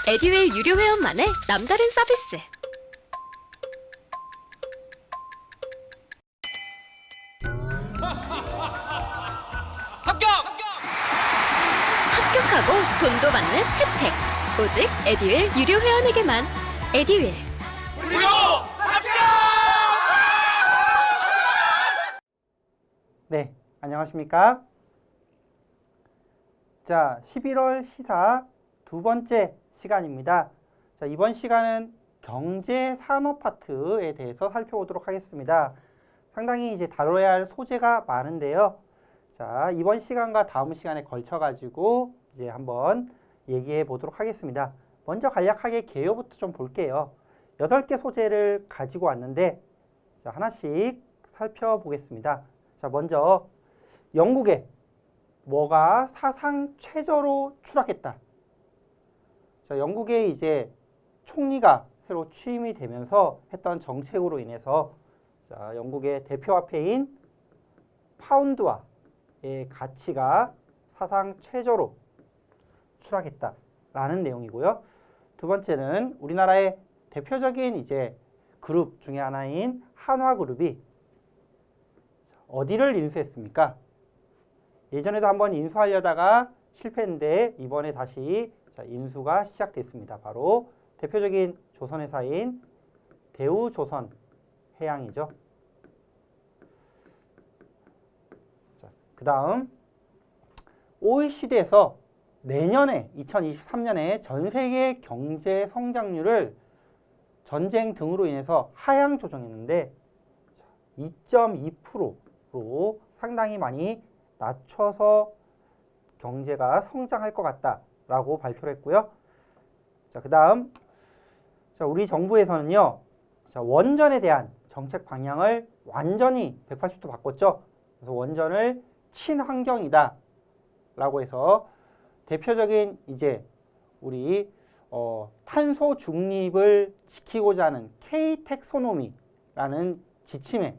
에듀윌 유료 회원만의 남다른 서비스. 합격하고 돈도 받는 혜택. 오직 에듀윌 유료 회원에게만. 에듀윌. 무료 합격! 네, 안녕하십니까? 자, 11월 시사 두 번째 시간입니다. 자, 이번 시간은 경제 산업 파트에 대해서 살펴보도록 하겠습니다. 상당히 이제 다뤄야 할 소재가 많은데요. 자, 이번 시간과 다음 시간에 걸쳐 가지고 이제 한번 얘기해 보도록 하겠습니다. 먼저 간략하게 개요부터 좀 볼게요. 8개 소재를 가지고 왔는데 자, 하나씩 살펴보겠습니다. 자, 먼저 영국에 뭐가 사상 최저로 추락했다. 자, 영국의 이제 총리가 새로 취임이 되면서 했던 정책으로 인해서 자, 영국의 대표 화폐인 파운드화의 가치가 사상 최저로 추락했다라는 내용이고요. 두 번째는 우리나라의 대표적인 이제 그룹 중에 하나인 한화그룹이 어디를 인수했습니까? 예전에도 한번 인수하려다가 실패했는데 이번에 다시 인수가 시작됐습니다. 바로 대표적인 조선회사인 대우조선해양이죠. 그 다음 OECD에서 내년에 2023년에 전 세계 경제 성장률을 전쟁 등으로 인해서 하향 조정했는데 2.2%로 상당히 많이 낮춰서 경제가 성장할 것 같다라고 발표를 했고요. 자, 그 다음 우리 정부에서는요. 자, 원전에 대한 정책 방향을 완전히 180도 바꿨죠. 그래서 원전을 친환경이다 라고 해서 대표적인 이제 우리 탄소 중립을 지키고자 하는 K-텍소노미라는 지침에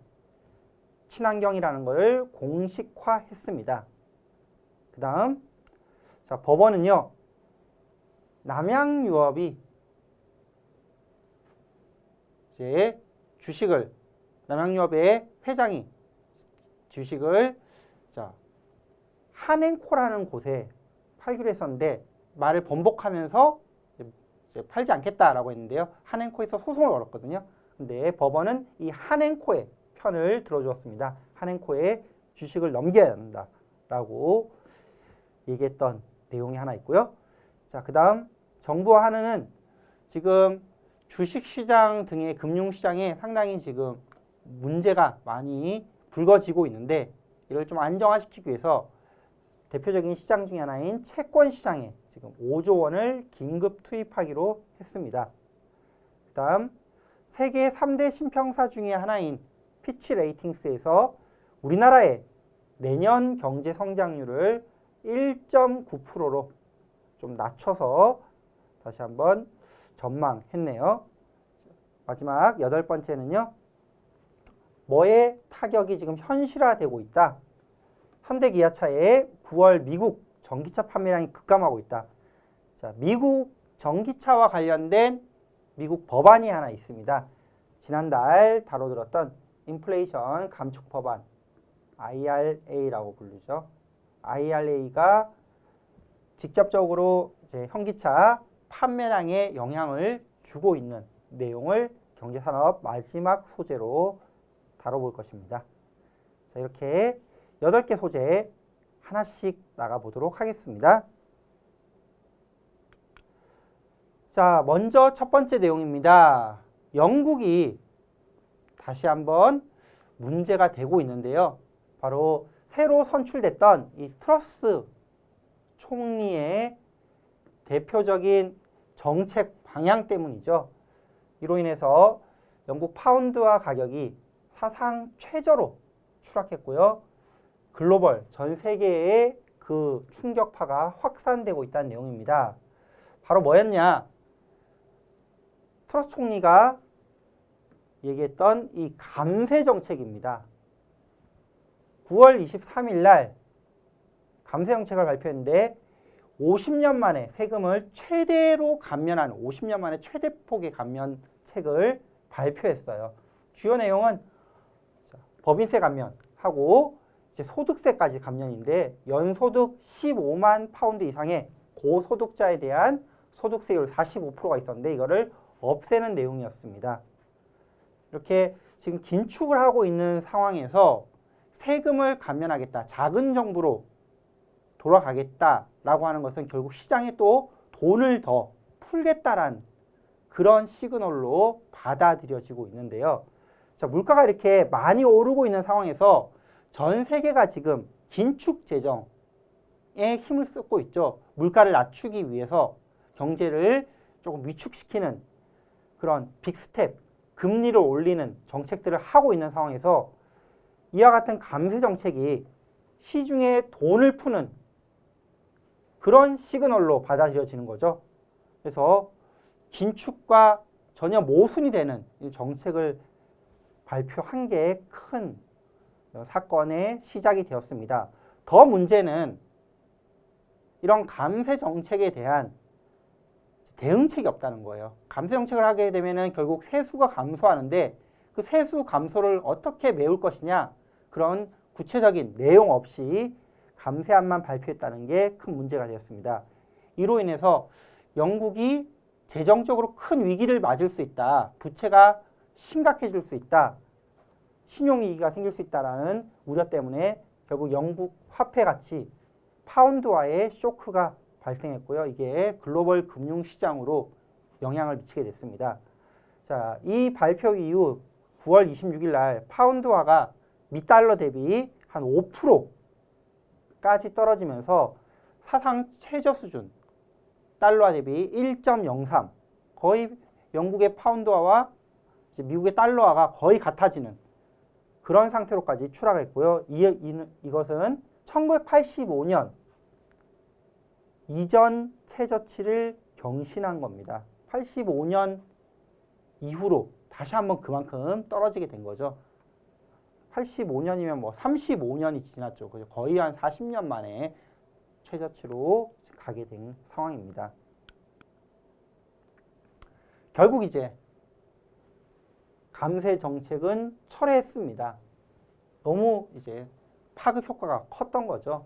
친환경이라는 것을 공식화했습니다. 그 다음 자, 법원은요. 남양유업이 이제 주식을 남양유업의 회장이 주식을 자, 한행코라는 곳에 팔기로 했었는데 말을 번복하면서 이제 팔지 않겠다라고 했는데요. 한행코에서 소송을 걸었거든요. 근데 법원은 이 한행코의 편을 들어주었습니다. 한행코에 주식을 넘겨야 한다라고 얘기했던 내용이 하나 있고요. 자, 그 다음 정부와 한은은 지금 주식시장 등의 금융시장에 상당히 지금 문제가 많이 불거지고 있는데 이걸 좀 안정화시키기 위해서 대표적인 시장 중에 하나인 채권시장에 지금 5조 원을 긴급 투입하기로 했습니다. 그 다음 세계 3대 신평사 중에 하나인 피치레이팅스에서 우리나라의 내년 경제 성장률을 1.9%로 좀 낮춰서 다시 한번 전망했네요. 마지막 8번째는요. 뭐의 타격이 지금 현실화되고 있다. 현대기아차의 9월 미국 전기차 판매량이 급감하고 있다. 자, 미국 전기차와 관련된 미국 법안이 하나 있습니다. 지난달 다뤄들었던 인플레이션 감축 법안 IRA라고 부르죠. IRA가 직접적으로 이제 현기차 판매량에 영향을 주고 있는 내용을 경제산업 마지막 소재로 다뤄볼 것입니다. 자, 이렇게 8개 소재 하나씩 나가보도록 하겠습니다. 자, 먼저 첫 번째 내용입니다. 영국이 다시 한번 문제가 되고 있는데요. 바로 새로 선출됐던 이 트러스 총리의 대표적인 정책 방향 때문이죠. 이로 인해서 영국 파운드화 가격이 사상 최저로 추락했고요. 글로벌 전 세계에 그 충격파가 확산되고 있다는 내용입니다. 바로 뭐였냐? 트러스 총리가 얘기했던 이 감세 정책입니다. 9월 23일 날 감세 정책을 발표했는데 50년 만에 세금을 최대로 감면한 50년 만에 최대폭의 감면책을 발표했어요. 주요 내용은 법인세 감면하고 이제 소득세까지 감면인데 연소득 15만 파운드 이상의 고소득자에 대한 소득세율 45%가 있었는데 이거를 없애는 내용이었습니다. 이렇게 지금 긴축을 하고 있는 상황에서 세금을 감면하겠다, 작은 정부로 돌아가겠다라고 하는 것은 결국 시장에 또 돈을 더 풀겠다란 그런 시그널로 받아들여지고 있는데요. 자, 물가가 이렇게 많이 오르고 있는 상황에서 전 세계가 지금 긴축 재정에 힘을 쓰고 있죠. 물가를 낮추기 위해서 경제를 조금 위축시키는 그런 빅스텝, 금리를 올리는 정책들을 하고 있는 상황에서 이와 같은 감세 정책이 시중에 돈을 푸는 그런 시그널로 받아들여지는 거죠. 그래서 긴축과 전혀 모순이 되는 이 정책을 발표한 게 큰 사건의 시작이 되었습니다. 더 문제는 이런 감세 정책에 대한 대응책이 없다는 거예요. 감세 정책을 하게 되면은 결국 세수가 감소하는데 그 세수 감소를 어떻게 메울 것이냐, 그런 구체적인 내용 없이 감세안만 발표했다는 게 큰 문제가 되었습니다. 이로 인해서 영국이 재정적으로 큰 위기를 맞을 수 있다, 부채가 심각해질 수 있다, 신용위기가 생길 수 있다는 우려 때문에 결국 영국 화폐 가치 파운드화의 쇼크가 발생했고요. 이게 글로벌 금융시장으로 영향을 미치게 됐습니다. 자, 이 발표 이후 9월 26일 날 파운드화가 미달러 대비 한 5%까지 떨어지면서 사상 최저 수준, 달러화 대비 1.03, 거의 영국의 파운드화와 미국의 달러화가 거의 같아지는 그런 상태로까지 추락했고요. 이것은 1985년 이전 최저치를 경신한 겁니다. 85년 이후로 다시 한번 그만큼 떨어지게 된 거죠. 85년이면 뭐 35년이 지났죠. 거의 한 40년 만에 최저치로 가게 된 상황입니다. 결국 이제 감세 정책은 철회했습니다. 너무 이제 파급 효과가 컸던 거죠.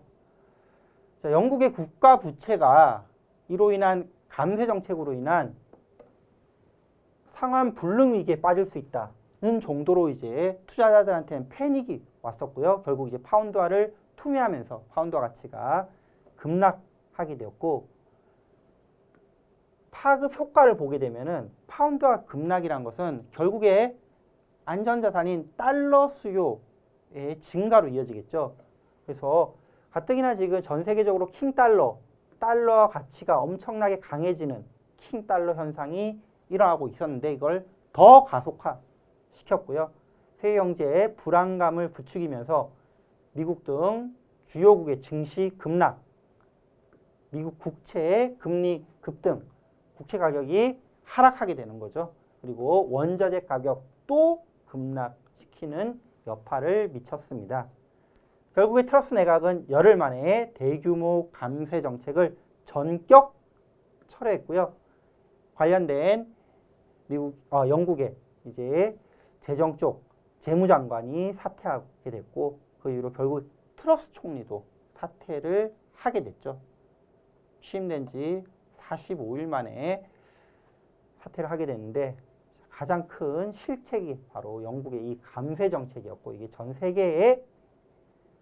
자, 영국의 국가 부채가 이로 인한 감세 정책으로 인한 상환 불능 위기에 빠질 수 있다는 정도로 이제 투자자들한테는 패닉이 왔었고요. 결국 이제 파운드화를 투매하면서 파운드화 가치가 급락하게 되었고, 파급 효과를 보게 되면은 파운드화 급락이란 것은 결국에 안전자산인 달러 수요의 증가로 이어지겠죠. 그래서 가뜩이나 지금 전 세계적으로 킹달러, 달러 가치가 엄청나게 강해지는 킹달러 현상이 일어나고 있었는데 이걸 더 가속화시켰고요. 세계 경제에 불안감을 부추기면서 미국 등 주요국의 증시 급락, 미국 국채의 금리 급등, 국채 가격이 하락하게 되는 거죠. 그리고 원자재 가격도 급락시키는 여파를 미쳤습니다. 결국에 트러스 내각은 열흘 만에 대규모 감세 정책을 전격 철회했고요. 관련된 영국의 이제 재정 쪽 재무장관이 사퇴하게 됐고, 그 이후로 결국 트러스 총리도 사퇴를 하게 됐죠. 취임된 지 45일 만에 사퇴를 하게 됐는데 가장 큰 실책이 바로 영국의 이 감세 정책이었고, 이게 전 세계의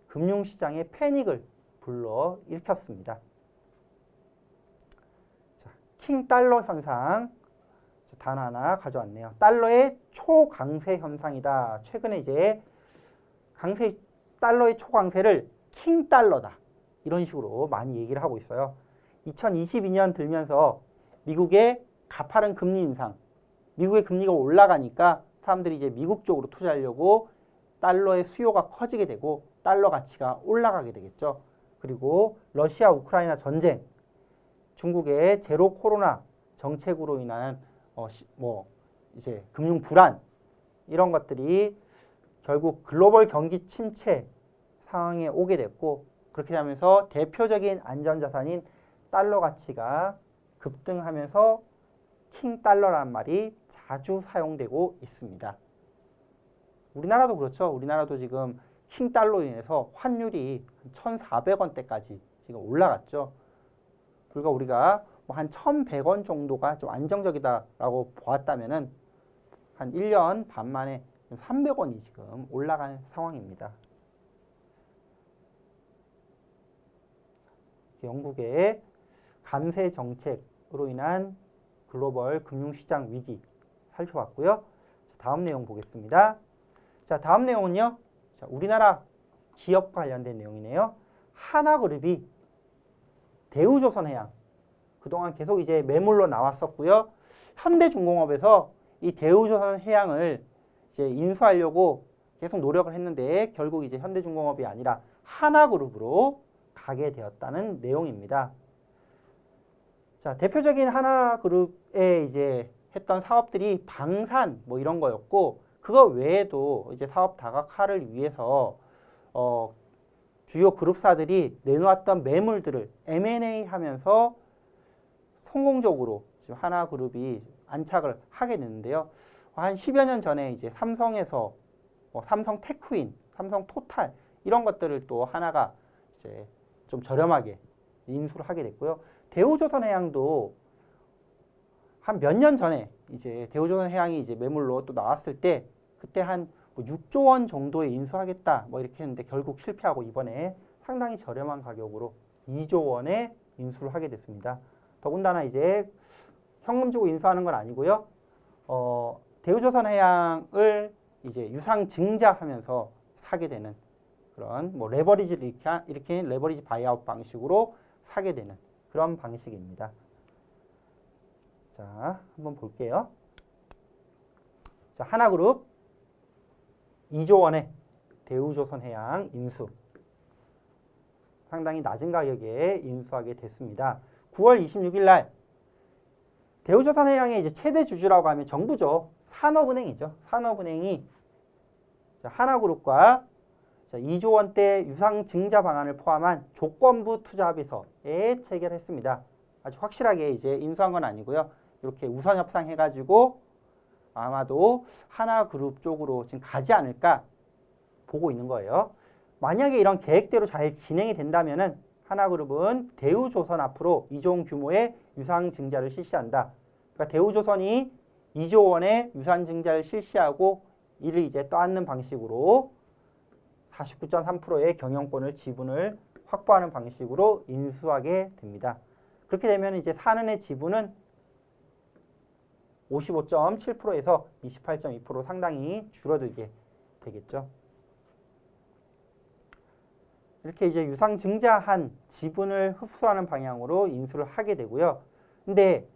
금융시장의 패닉을 불러일으켰습니다. 자, 킹달러 현상 단 하나 가져왔네요. 달러의 초강세 현상이다. 최근에 이제 달러의 초강세를 킹달러다, 이런 식으로 많이 얘기를 하고 있어요. 2022년 들면서 미국의 가파른 금리 인상, 미국의 금리가 올라가니까 사람들이 이제 미국 쪽으로 투자하려고 달러의 수요가 커지게 되고 달러 가치가 올라가게 되겠죠. 그리고 러시아 우크라이나 전쟁, 중국의 제로 코로나 정책으로 인한 이제 금융 불안, 이런 것들이 결국 글로벌 경기 침체 상황에 오게 됐고, 그렇게 되면서 대표적인 안전자산인 달러 가치가 급등하면서 킹 달러라는 말이 자주 사용되고 있습니다. 우리나라도 그렇죠. 우리나라도 지금 킹 달러로 인해서 환율이 1,400원대까지 지금 올라갔죠. 그러니까 우리가 뭐 한 1,100원 정도가 좀 안정적이다라고 보았다면은 한 1년 반 만에 300원이 지금 올라간 상황입니다. 영국의 감세 정책으로 인한 글로벌 금융시장 위기 살펴봤고요. 다음 내용 보겠습니다. 자, 다음 내용은요. 자, 우리나라 기업 관련된 내용이네요. 하나그룹이 대우조선해양 그동안 계속 이제 매물로 나왔었고요. 현대중공업에서 이 대우조선해양을 이제 인수하려고 계속 노력을 했는데 결국 이제 현대중공업이 아니라 하나그룹으로 가게 되었다는 내용입니다. 자, 대표적인 하나그룹에 이제 했던 사업들이 방산 뭐 이런 거였고 그거 외에도 이제 사업 다각화를 위해서 주요 그룹사들이 내놓았던 매물들을 M&A 하면서 성공적으로 지금 하나그룹이 안착을 하게 됐는데요. 한 10여 년 전에 이제 삼성에서 삼성 테크윈, 삼성 토탈 이런 것들을 또 하나가 이제 좀 저렴하게 인수를 하게 됐고요. 대우조선해양도 한 몇 년 전에 이제 대우조선해양이 이제 매물로 또 나왔을 때 그때 한 6조 원 정도에 인수하겠다 뭐 이렇게 했는데 결국 실패하고 이번에 상당히 저렴한 가격으로 2조 원에 인수를 하게 됐습니다. 더군다나 이제 현금 주고 인수하는 건 아니고요. 대우조선해양을 이제 유상증자하면서 사게 되는 그런 뭐 레버리지를 이렇게 레버리지 바이아웃 방식으로 사게 되는 그런 방식입니다. 자, 한번 볼게요. 자, 하나그룹 2조 원의 대우조선해양 인수. 상당히 낮은 가격에 인수하게 됐습니다. 9월 26일 날 대우조선해양의 이제 최대 주주라고 하면 정부죠. 산업은행이죠. 산업은행이 하나그룹과 2조 원대 유상증자 방안을 포함한 조건부 투자 합의서에 체결했습니다. 아주 확실하게 이제 인수한 건 아니고요. 이렇게 우선 협상해가지고 아마도 하나그룹 쪽으로 지금 가지 않을까 보고 있는 거예요. 만약에 이런 계획대로 잘 진행이 된다면은 하나그룹은 대우조선 앞으로 2조 원 규모의 유상증자를 실시한다. 그러니까 대우조선이 2조 원의 유상증자를 실시하고 이를 이제 떠안는 방식으로 49.3%의 경영권을 지분을 확보하는 방식으로 인수하게 됩니다. 그렇게 되면 이제 산은의 지분은 55.7%에서 28.2% 상당히 줄어들게 되겠죠. 이렇게 이제 유상증자한 지분을 흡수하는 방향으로 인수를 하게 되고요. 근데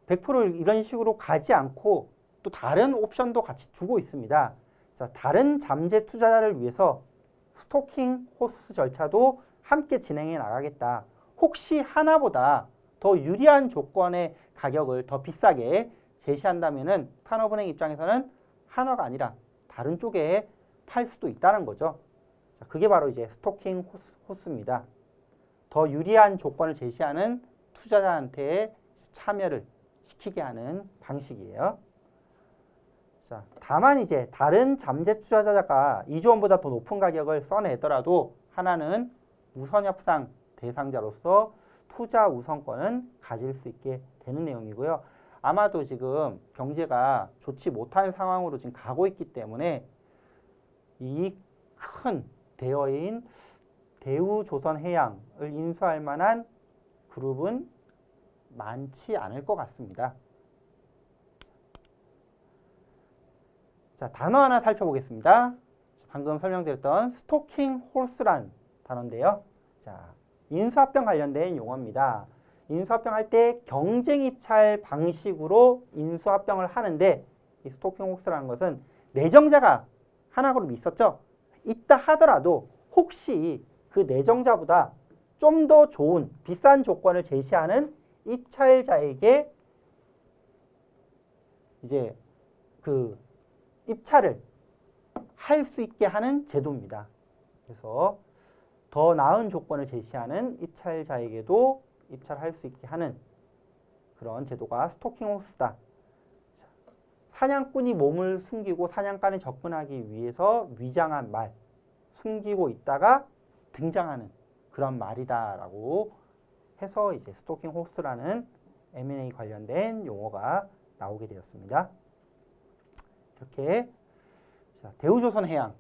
100% 이런 식으로 가지 않고 또 다른 옵션도 같이 두고 있습니다. 자, 다른 잠재 투자자를 위해서 스토킹 호스 절차도 함께 진행해 나가겠다. 혹시 하나보다 더 유리한 조건의 가격을 더 비싸게 제시한다면은 산업은행 입장에서는 하나가 아니라 다른 쪽에 팔 수도 있다는 거죠. 자, 그게 바로 이제 스토킹 호스입니다. 더 유리한 조건을 제시하는 투자자한테 참여를 시키게 하는 방식이에요. 자, 다만 이제 다른 잠재 투자자가 2조 원보다 더 높은 가격을 써내더라도 하나는 우선 협상 대상자로서 투자 우선권은 가질 수 있게 되는 내용이고요. 아마도 지금 경제가 좋지 못한 상황으로 지금 가고 있기 때문에 이 큰 대여인 대우조선해양을 인수할 만한 그룹은 많지 않을 것 같습니다. 자, 단어 하나 살펴보겠습니다. 방금 설명드렸던 스토킹 홀스란 단어인데요. 자, 인수합병 관련된 용어입니다. 인수합병할 때 경쟁 입찰 방식으로 인수합병을 하는데 이 스토킹 홀스라는 것은 내정자가 하나그룹이 있었죠. 있다 하더라도 혹시 그 내정자보다 좀 더 좋은 비싼 조건을 제시하는 입찰자에게 이제 그 입찰을 할 수 있게 하는 제도입니다. 그래서 더 나은 조건을 제시하는 입찰자에게도 입찰할 수 있게 하는 그런 제도가 스토킹 호스다. 사냥꾼이 몸을 숨기고 사냥감에 접근하기 위해서 위장한 말, 숨기고 있다가 등장하는 그런 말이다라고 해서 이제 스토킹 호스라는 M&A 관련된 용어가 나오게 되었습니다. 이렇게 자, 대우조선해양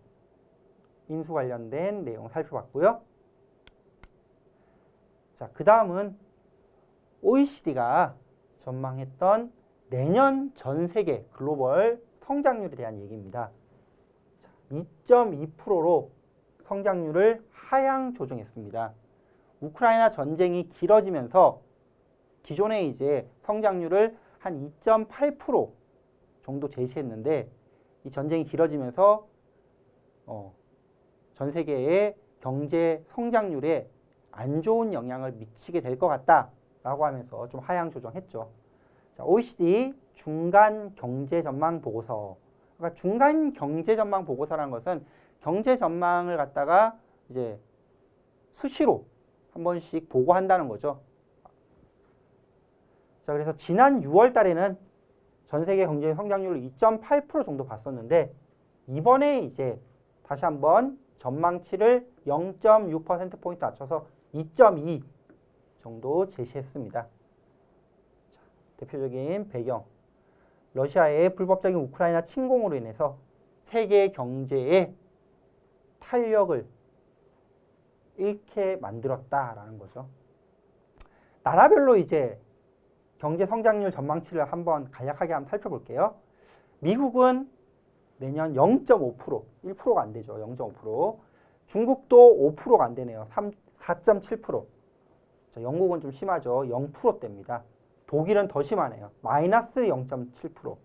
인수 관련된 내용 살펴봤고요. 자, 그 다음은 OECD가 전망했던 내년 전 세계 글로벌 성장률에 대한 얘기입니다. 2.2%로 성장률을 하향 조정했습니다. 우크라이나 전쟁이 길어지면서 기존에 이제 성장률을 한 2.8% 정도 제시했는데 이 전쟁이 길어지면서 전 세계의 경제 성장률에 안 좋은 영향을 미치게 될 것 같다라고 하면서 좀 하향 조정했죠. 자, OECD 중간 경제 전망 보고서. 그러니까 중간 경제 전망 보고서라는 것은 경제 전망을 갖다가 이제 수시로 한 번씩 보고한다는 거죠. 자, 그래서 지난 6월 달에는 전 세계 경제 성장률을 2.8% 정도 봤었는데 이번에 이제 다시 한번 전망치를 0.6%포인트 낮춰서 2.2 정도 제시했습니다. 자, 대표적인 배경. 러시아의 불법적인 우크라이나 침공으로 인해서 세계 경제에 탄력을 잃게 만들었다라는 거죠. 나라별로 이제 경제 성장률 전망치를 한번 간략하게 한번 살펴볼게요. 미국은 내년 0.5%, 1%가 안 되죠. 0.5%. 중국도 5%가 안 되네요. 4.7%. 자, 영국은 좀 심하죠. 0%대입니다. 독일은 더 심하네요. 마이너스 0.7%.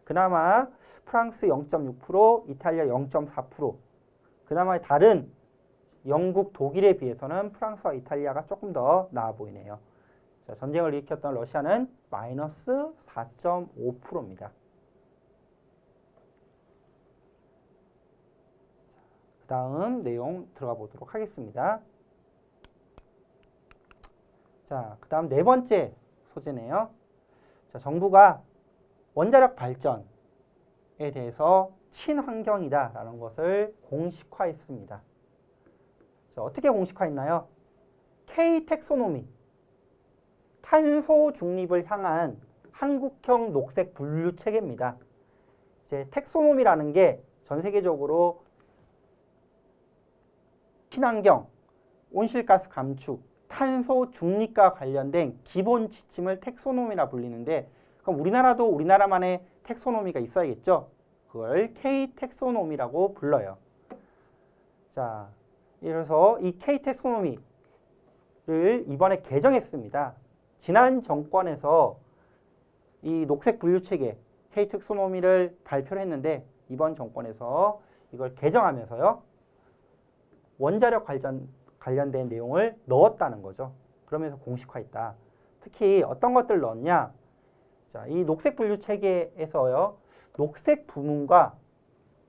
그나마 프랑스 0.6%, 이탈리아 0.4%. 그나마 다른 영국, 독일에 비해서는 프랑스와 이탈리아가 조금 더 나아 보이네요. 자, 전쟁을 일으켰던 러시아는 마이너스 4.5%입니다. 그 다음 내용 들어가 보도록 하겠습니다. 자, 그 다음 네 번째 소재네요. 자, 정부가 원자력 발전에 대해서 친환경이다라는 것을 공식화했습니다. 자, 어떻게 공식화했나요? K-텍소노미, 탄소 중립을 향한 한국형 녹색 분류 체계입니다. 이제 텍소노미라는 게 전 세계적으로 친환경, 온실가스 감축, 탄소 중립과 관련된 기본 지침을 텍소노미라 불리는데 그럼 우리나라도 우리나라만의 텍소노미가 있어야겠죠? 그걸 K-텍소노미라고 불러요. 자, 그래서 이 K-텍소노미를 이번에 개정했습니다. 지난 정권에서 이 녹색 분류체계 K-텍소노미를 발표를 했는데 이번 정권에서 이걸 개정하면서요. 원자력 관련된 내용을 넣었다는 거죠. 그러면서 공식화했다. 특히 어떤 것들 넣었냐? 자, 이 녹색 분류체계에서요. 녹색 부문과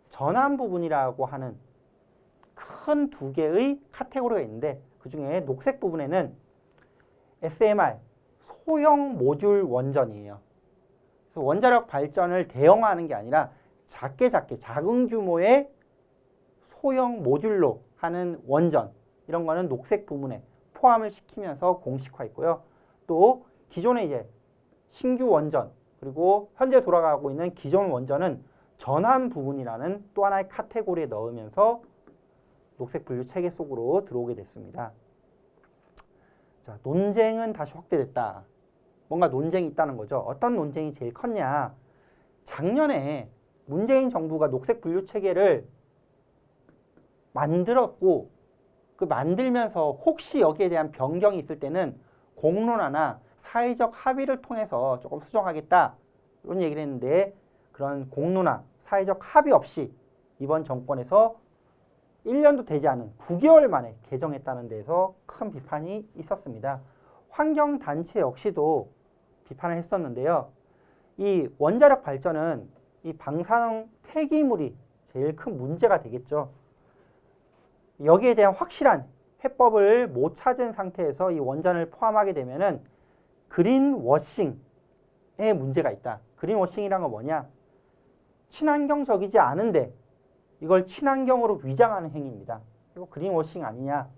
전환 부분이라고 하는 큰 두 개의 카테고리가 있는데 그중에 녹색 부분에는 SMR, 소형 모듈 원전이에요. 그래서 원자력 발전을 대형화하는 게 아니라 작은 규모의 소형 모듈로 하는 원전 이런 거는 녹색 부문에 포함을 시키면서 공식화했고요. 또 기존에 이제 신규 원전 그리고 현재 돌아가고 있는 기존 원전은 전환 부분이라는 또 하나의 카테고리에 넣으면서 녹색 분류 체계 속으로 들어오게 됐습니다. 자, 논쟁은 다시 확대됐다. 뭔가 논쟁이 있다는 거죠. 어떤 논쟁이 제일 컸냐? 작년에 문재인 정부가 녹색 분류 체계를 만들었고 그 만들면서 혹시 여기에 대한 변경이 있을 때는 공론화나 사회적 합의를 통해서 조금 수정하겠다 이런 얘기를 했는데 그런 공론화, 사회적 합의 없이 이번 정권에서 1년도 되지 않은 9개월 만에 개정했다는 데에서 큰 비판이 있었습니다. 환경단체 역시도 비판을 했었는데요. 이 원자력 발전은 이 방사능 폐기물이 제일 큰 문제가 되겠죠. 여기에 대한 확실한 해법을 못 찾은 상태에서 이 원전을 포함하게 되면은 그린워싱에 문제가 있다. 그린워싱이란 건 뭐냐? 친환경적이지 않은데 이걸 친환경으로 위장하는 행위입니다. 이거 그린워싱 아니냐?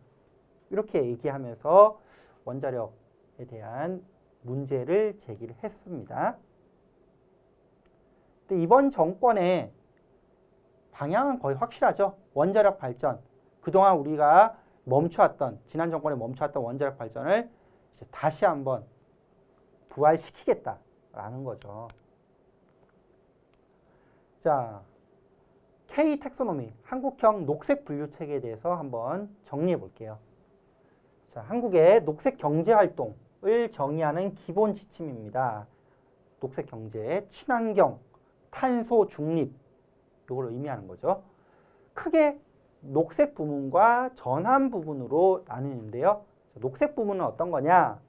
이렇게 얘기하면서 원자력에 대한 문제를 제기를 했습니다. 근데 이번 정권의 방향은 거의 확실하죠. 원자력 발전. 그동안 우리가 멈춰왔던, 지난 정권에 멈춰왔던 원자력 발전을 이제 다시 한번 부활시키겠다라는 거죠. 자, K 텍소노미, 한국형 녹색 분류 체계에 대해서 한번 정리해 볼게요. 자, 한국의 녹색 경제 활동을 정의하는 기본 지침입니다. 녹색 경제, 친환경, 탄소 중립, 이걸 의미하는 거죠. 크게 녹색 부문과 전환 부분으로 나누는데요. 녹색 부문은 어떤 거냐?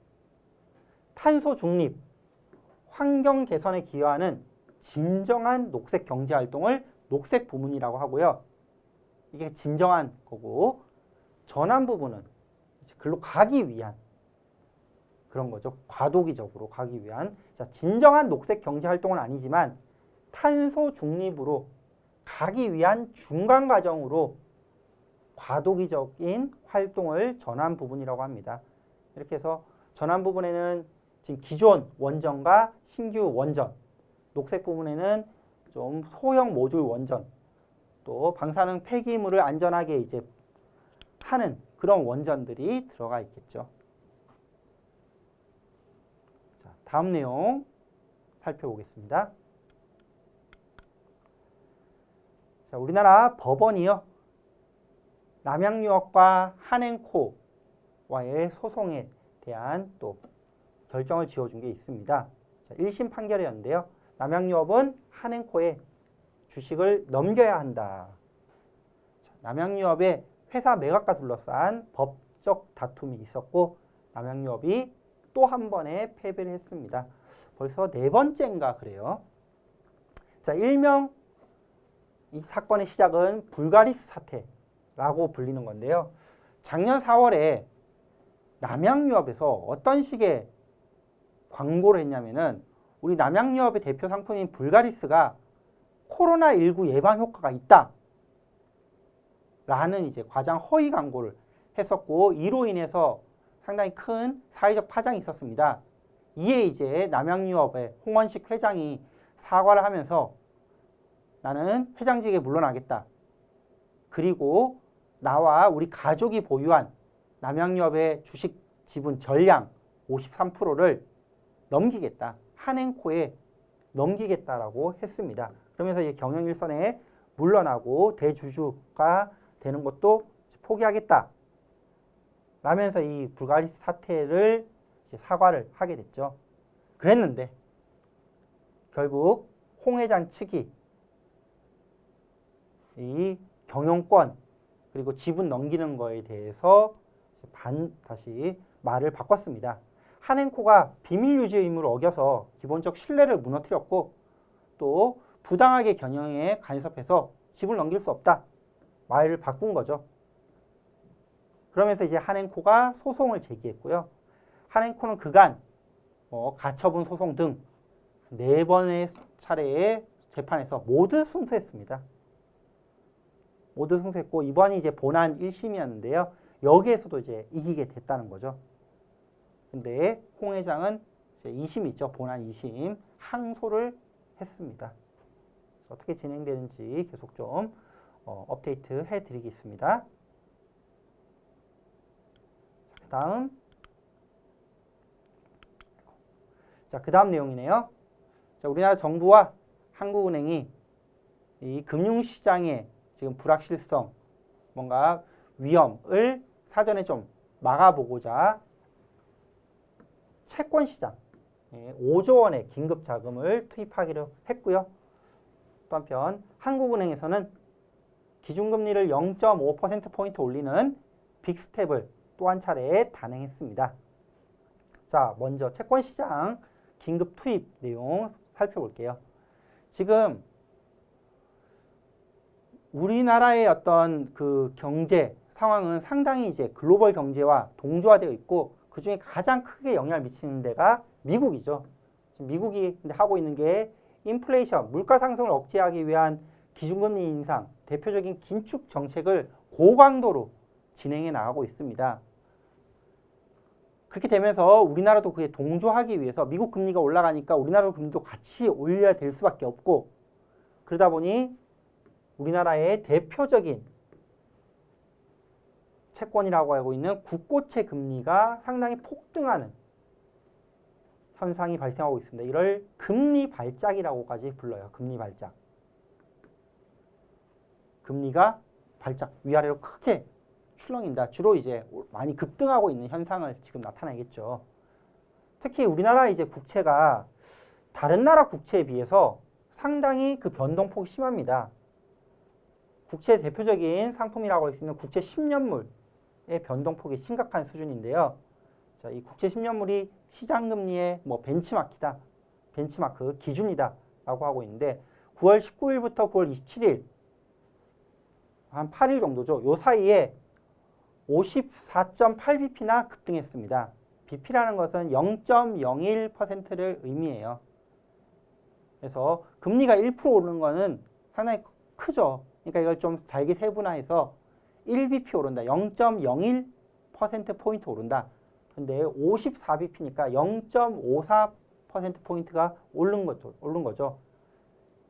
탄소 중립, 환경 개선에 기여하는 진정한 녹색 경제 활동을 녹색 부문이라고 하고요. 이게 진정한 거고, 전환 부분은 글로 가기 위한 그런 거죠. 과도기적으로 가기 위한. 자, 진정한 녹색 경제 활동은 아니지만 탄소 중립으로 가기 위한 중간 과정으로 과도기적인 활동을 전환 부분이라고 합니다. 이렇게 해서 전환 부분에는 지금 기존 원전과 신규 원전, 녹색 부분에는 좀 소형 모듈 원전, 또 방사능 폐기물을 안전하게 이제 하는 그런 원전들이 들어가 있겠죠. 자, 다음 내용 살펴보겠습니다. 자, 우리나라 법원이요. 남양유업과 한행코와의 소송에 대한 또 결정을 지어준 게 있습니다. 자, 1심 판결이었는데요. 남양유업은 한행코에 주식을 넘겨야 한다. 자, 남양유업의 회사 매각과 둘러싼 법적 다툼이 있었고 남양유업이 또 한 번의 패배를 했습니다. 벌써 네 번째인가 그래요. 자, 일명 이 사건의 시작은 불가리스 사태라고 불리는 건데요. 작년 4월에 남양유업에서 어떤 식의 광고를 했냐면은 우리 남양유업의 대표 상품인 불가리스가 코로나19 예방 효과가 있다 라는 이제 과장 허위 광고를 했었고 이로 인해서 상당히 큰 사회적 파장이 있었습니다. 이에 이제 남양유업의 홍원식 회장이 사과를 하면서 나는 회장직에 물러나겠다. 그리고 나와 우리 가족이 보유한 남양유업의 주식 지분 전량 53%를 넘기겠다. 한행코에 넘기겠다라고 했습니다. 그러면서 이 경영일선에 물러나고 대주주가 되는 것도 포기하겠다. 라면서 이 불가리스 사태를 이제 사과를 하게 됐죠. 그랬는데 결국 홍 회장 측이 이 경영권 그리고 지분 넘기는 거에 대해서 다시 말을 바꿨습니다. 한행코가 비밀 유지 의무를 어겨서 기본적 신뢰를 무너뜨렸고 또 부당하게 경영에 간섭해서 지분을 넘길 수 없다. 말을 바꾼 거죠. 그러면서 이제 한행코가 소송을 제기했고요. 한행코는 그간 가처분 소송 등 4번의 차례의 재판에서 모두 승소했습니다. 모두 승소했고 이번이 이제 본안 1심이었는데요. 여기에서도 이제 이기게 됐다는 거죠. 근데 홍 회장은 이제 2심 있죠. 본안 2심 항소를 했습니다. 어떻게 진행되는지 계속 좀 업데이트 해드리겠습니다. 그 다음 내용이네요. 자, 우리나라 정부와 한국은행이 이 금융시장의 지금 불확실성, 뭔가 위험을 사전에 좀 막아보고자 채권시장 5조 원의 긴급 자금을 투입하기로 했고요. 또 한편 한국은행에서는 기준금리를 0.5%포인트 올리는 빅스텝을 또 한 차례 단행했습니다. 자, 먼저 채권시장 긴급 투입 내용 살펴볼게요. 지금 우리나라의 어떤 그 경제 상황은 상당히 이제 글로벌 경제와 동조화되어 있고 그 중에 가장 크게 영향을 미치는 데가 미국이죠. 지금 미국이 근데 하고 있는 게 인플레이션, 물가 상승을 억제하기 위한 기준금리 인상, 대표적인 긴축 정책을 고강도로 진행해 나가고 있습니다. 그렇게 되면서 우리나라도 그에 동조하기 위해서 미국 금리가 올라가니까 우리나라 금리도 같이 올려야 될 수밖에 없고 그러다 보니 우리나라의 대표적인 채권이라고 하고 있는 국고채 금리가 상당히 폭등하는 현상이 발생하고 있습니다. 이를 금리 발작이라고까지 불러요. 금리 발작. 금리가 발작, 위아래로 크게 출렁인다. 주로 이제 많이 급등하고 있는 현상을 지금 나타내겠죠. 특히 우리나라 이제 국채가 다른 나라 국채에 비해서 상당히 그 변동폭이 심합니다. 국채 대표적인 상품이라고 할 수 있는 국채 10년물의 변동폭이 심각한 수준인데요. 자, 이 국채 10년물이 시장금리의 뭐 벤치마크다, 벤치마크 기준이다라고 하고 있는데 9월 19일부터 9월 27일 한 8일 정도죠. 요 사이에 54.8bp나 급등했습니다. bp라는 것은 0.01%를 의미해요. 그래서 금리가 1% 오르는 거는 상당히 크죠. 그러니까 이걸 좀 잘게 세분화해서 1bp 오른다. 0.01%포인트 오른다. 근데 54bp니까 0.54%포인트가 오른 거죠.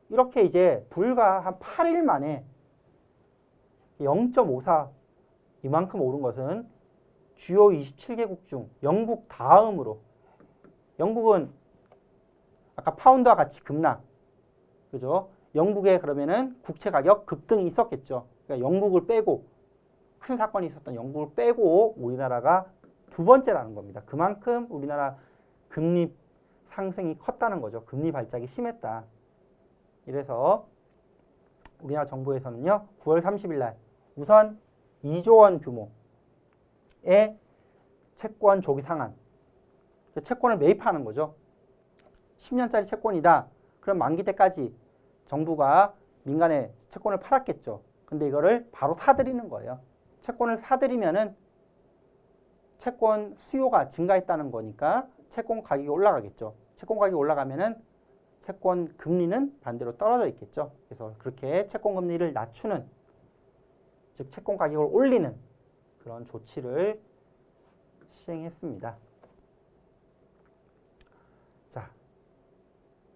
이렇게 이제 불과 한 8일 만에 0.54 이만큼 오른 것은 주요 27개국 중 영국 다음으로, 영국은 아까 파운드와 같이 급락, 그죠? 영국에 그러면은 국채 가격 급등이 있었겠죠. 그러니까 영국을 빼고 큰 사건이 있었던 영국을 빼고 우리나라가 두 번째라는 겁니다. 그만큼 우리나라 금리 상승이 컸다는 거죠. 금리 발작이 심했다. 이래서 우리나라 정부에서는요, 9월 30일 날 우선 2조 원 규모의 채권 조기 상환, 채권을 매입하는 거죠. 10년짜리 채권이다. 그럼 만기 때까지 정부가 민간에 채권을 팔았겠죠. 근데 이거를 바로 사들이는 거예요. 채권을 사들이면은 채권 수요가 증가했다는 거니까 채권 가격이 올라가겠죠. 채권 가격이 올라가면은 채권 금리는 반대로 떨어져 있겠죠. 그래서 그렇게 채권 금리를 낮추는, 즉 채권 가격을 올리는 그런 조치를 시행했습니다. 자,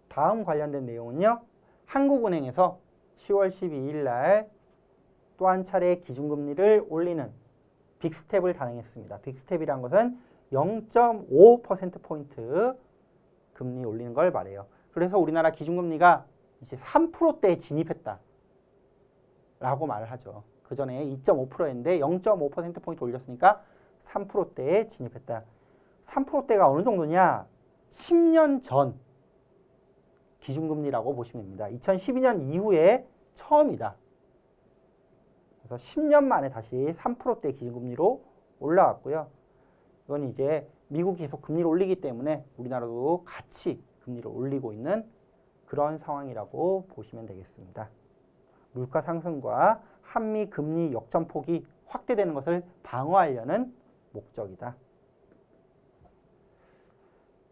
다음 관련된 내용은요. 한국은행에서 10월 12일 날 또 한 차례 기준금리를 올리는 빅스텝을 단행했습니다. 빅스텝이란 것은 0.5%포인트 금리 올리는 걸 말해요. 그래서 우리나라 기준금리가 이제 3%대에 진입했다 라고 말을 하죠. 그 전에 2.5%였는데 0.5%포인트 올렸으니까 3%대에 진입했다. 3%대가 어느 정도냐? 10년 전 기준금리라고 보시면 됩니다. 2012년 이후에 처음이다. 그래서 10년 만에 다시 3%대 기준금리로 올라왔고요. 이건 이제 미국이 계속 금리를 올리기 때문에 우리나라도 같이 금리를 올리고 있는 그런 상황이라고 보시면 되겠습니다. 물가 상승과 한미 금리 역전폭이 확대되는 것을 방어하려는 목적이다.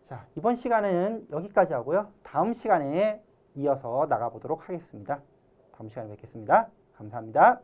자, 이번 시간은 여기까지 하고요. 다음 시간에 이어서 나가보도록 하겠습니다. 다음 시간에 뵙겠습니다. 감사합니다.